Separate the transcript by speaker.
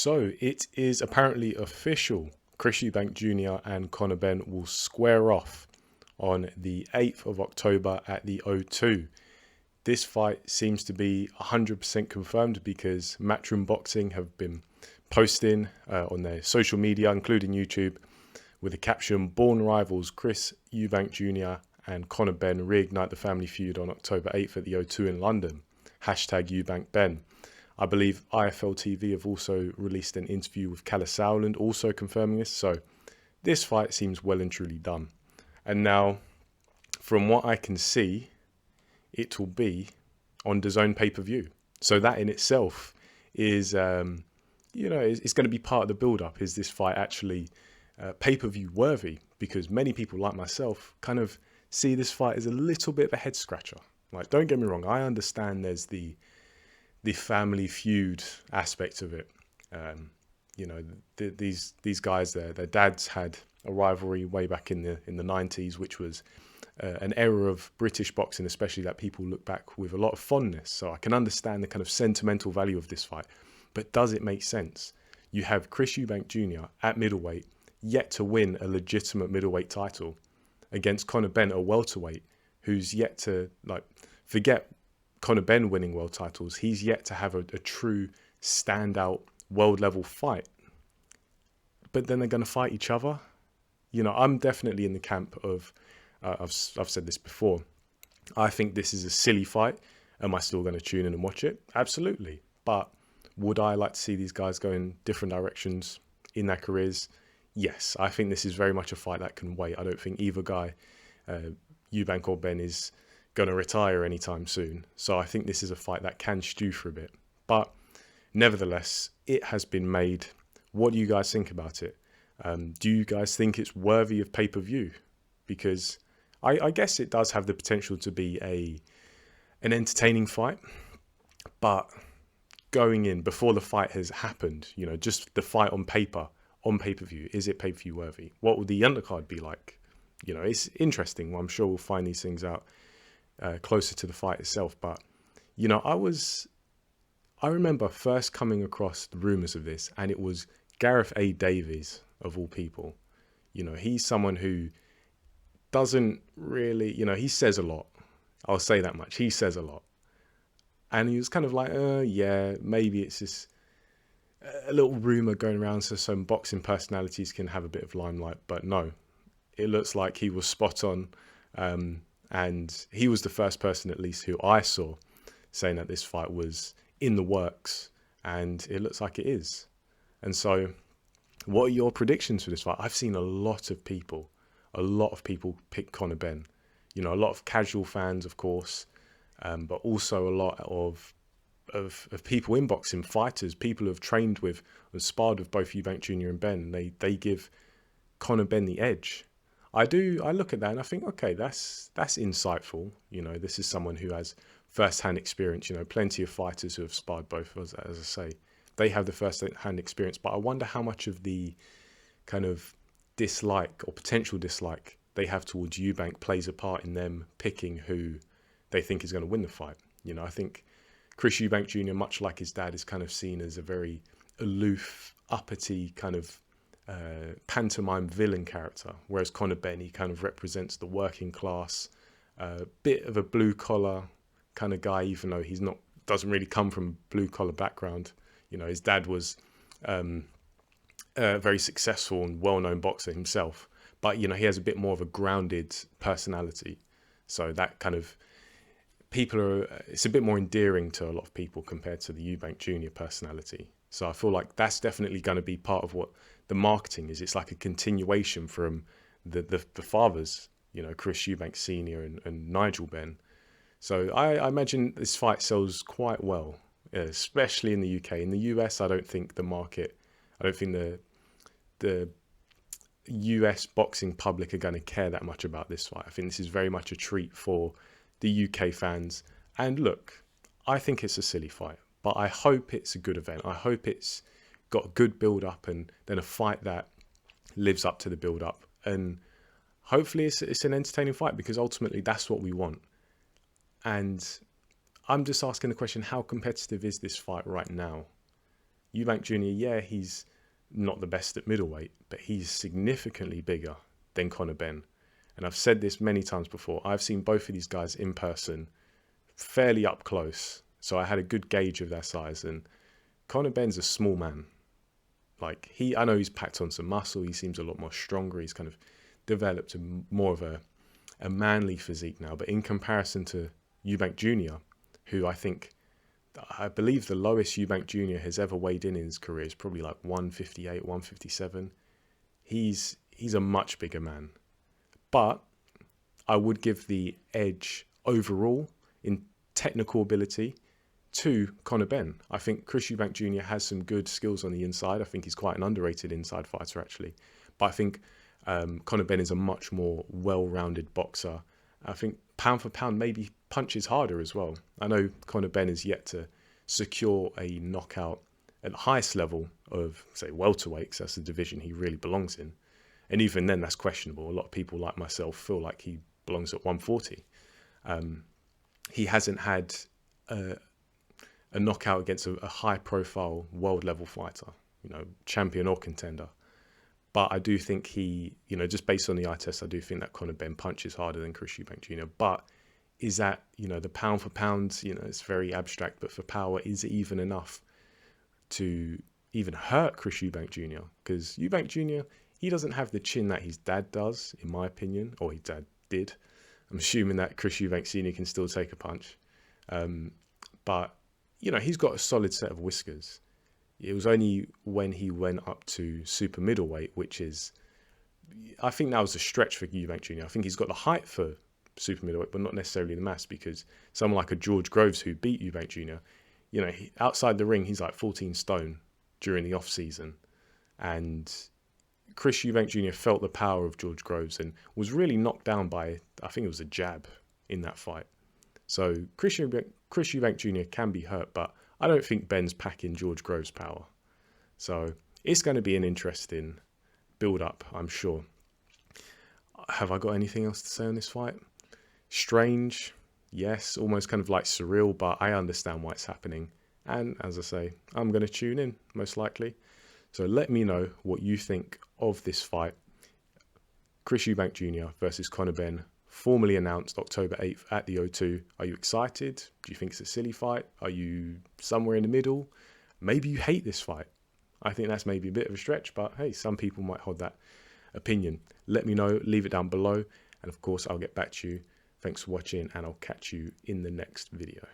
Speaker 1: So it is apparently official. Chris Eubank Jr. and Conor Benn will square off on the 8th of October at the O2. This fight seems to be 100% confirmed because Matchroom Boxing have been posting on their social media, including YouTube, with the caption, "Born rivals Chris Eubank Jr. and Conor Benn reignite the family feud on October 8th at the O2 in London. Hashtag Eubank Ben." I believe IFL TV have also released an interview with Kalle Sauerland, also confirming this. So this fight seems well and truly done. And now, from what I can see, it will be on DAZN pay-per-view. So that in itself is, it's going to be part of the build-up. Is this fight actually pay-per-view worthy? Because many people like myself kind of see this fight as a little bit of a head-scratcher. Like, don't get me wrong, I understand there's the family feud aspect of it. These guys, their dads had a rivalry way back in the 90s, which was an era of British boxing, especially, that people look back with a lot of fondness. So I can understand the kind of sentimental value of this fight. But does it make sense? You have Chris Eubank Jr. at middleweight, yet to win a legitimate middleweight title, against Conor Benn, a welterweight, who's yet to, forget Conor Benn winning world titles, he's yet to have a true standout world level fight. But then they're going to fight each other. I'm definitely in the camp of, I've said this before, I think this is a silly fight. Am I still going to tune in and watch it? Absolutely. But would I like to see these guys go in different directions in their careers? Yes. I think this is very much a fight that can wait. I don't think either guy, Eubank or Benn, is going to retire anytime soon. So I think this is a fight that can stew for a bit. But nevertheless, it has been made. What do you guys think about it? Do you guys think it's worthy of pay-per-view? Because I guess it does have the potential to be an entertaining fight. But going in before the fight has happened, just the fight on paper, on pay-per-view, is it pay-per-view worthy? What would the undercard be like? It's interesting. Well, I'm sure we'll find these things out closer to the fight itself. But I remember first coming across the rumors of this, and it was Gareth A. Davies, of all people. He's someone who doesn't really, he says a lot. I'll say that much. He says a lot. And he was kind of like, yeah, maybe it's just a little rumor going around so some boxing personalities can have a bit of limelight. But no, it looks like he was spot on. And he was the first person, at least, who I saw saying that this fight was in the works. And it looks like it is. And so what are your predictions for this fight? I've seen a lot of people pick Conor Benn. A lot of casual fans, of course, but also a lot of people in boxing, fighters, people who have trained with and sparred with both Eubank Jr. and Benn. They give Conor Benn the edge. I look at that and I think, okay, that's insightful. This is someone who has first-hand experience. Plenty of fighters who have sparred both, as I say. They have the first-hand experience, but I wonder how much of the kind of dislike or potential dislike they have towards Eubank plays a part in them picking who they think is going to win the fight. I think Chris Eubank Jr., much like his dad, is kind of seen as a very aloof, uppity kind of pantomime villain character, whereas Conor Benn, he kind of represents the working class, bit of a blue collar kind of guy, even though doesn't really come from a blue collar background. His dad was a very successful and well-known boxer himself, but he has a bit more of a grounded personality. So that kind of it's a bit more endearing to a lot of people compared to the Eubank Jr. personality. So I feel like that's definitely going to be part of what the marketing is. It's like a continuation from the fathers, Chris Eubank Sr. and Nigel Benn. So I imagine this fight sells quite well, especially in the UK. In the US, I don't think the US boxing public are going to care that much about this fight. I think this is very much a treat for the UK fans. And look, I think it's a silly fight, but I hope it's a good event. I hope it's got a good build-up and then a fight that lives up to the build-up. And hopefully it's an entertaining fight, because ultimately that's what we want. And I'm just asking the question, how competitive is this fight right now? Eubank Jr., yeah, he's not the best at middleweight, but he's significantly bigger than Conor Benn. And I've said this many times before. I've seen both of these guys in person, fairly up close. So I had a good gauge of their size. And Conor Benn's a small man. Like, I know he's packed on some muscle. He seems a lot more stronger. He's kind of developed more of a manly physique now. But in comparison to Eubank Jr., who I believe the lowest Eubank Jr. has ever weighed in his career is probably like 158, 157. He's a much bigger man. But I would give the edge overall in technical ability to Conor Benn. I think Chris Eubank Jr. has some good skills on the inside. I think he's quite an underrated inside fighter, actually. But I think Conor Benn is a much more well-rounded boxer. I think pound for pound, maybe punches harder as well. I know Conor Benn is yet to secure a knockout at the highest level of, say, welterweights. That's the division he really belongs in. And even then, that's questionable. A lot of people like myself feel like he belongs at 140. He hasn't had a knockout against a high-profile world-level fighter, champion or contender. But I do think just based on the eye test, I do think that Conor Benn punches harder than Chris Eubank Jr. But is that, the pound for pound, it's very abstract, but for power, is it even enough to even hurt Chris Eubank Jr.? Because Eubank Jr., he doesn't have the chin that his dad does, in my opinion, or his dad did. I'm assuming that Chris Eubank Sr. can still take a punch. But, he's got a solid set of whiskers. It was only when he went up to super middleweight, which is, I think that was a stretch for Eubank Jr. I think he's got the height for super middleweight, but not necessarily the mass, because someone like a George Groves who beat Eubank Jr., outside the ring, he's like 14 stone during the off season. And Chris Eubank Jr. felt the power of George Groves and was really knocked down by, I think it was a jab in that fight. So Chris Eubank Jr. can be hurt, but I don't think Benn's packing George Groves' power. So it's going to be an interesting build-up, I'm sure. Have I got anything else to say on this fight? Strange, yes, almost kind of like surreal, but I understand why it's happening. And as I say, I'm going to tune in, most likely. So let me know what you think of this fight. Chris Eubank Jr. versus Conor Benn, formally announced October 8th at the O2. Are you excited? Do you think it's a silly fight? Are you somewhere in the middle? Maybe you hate this fight. I think that's maybe a bit of a stretch, but hey, some people might hold that opinion. Let me know, leave it down below. And of course, I'll get back to you. Thanks for watching, and I'll catch you in the next video.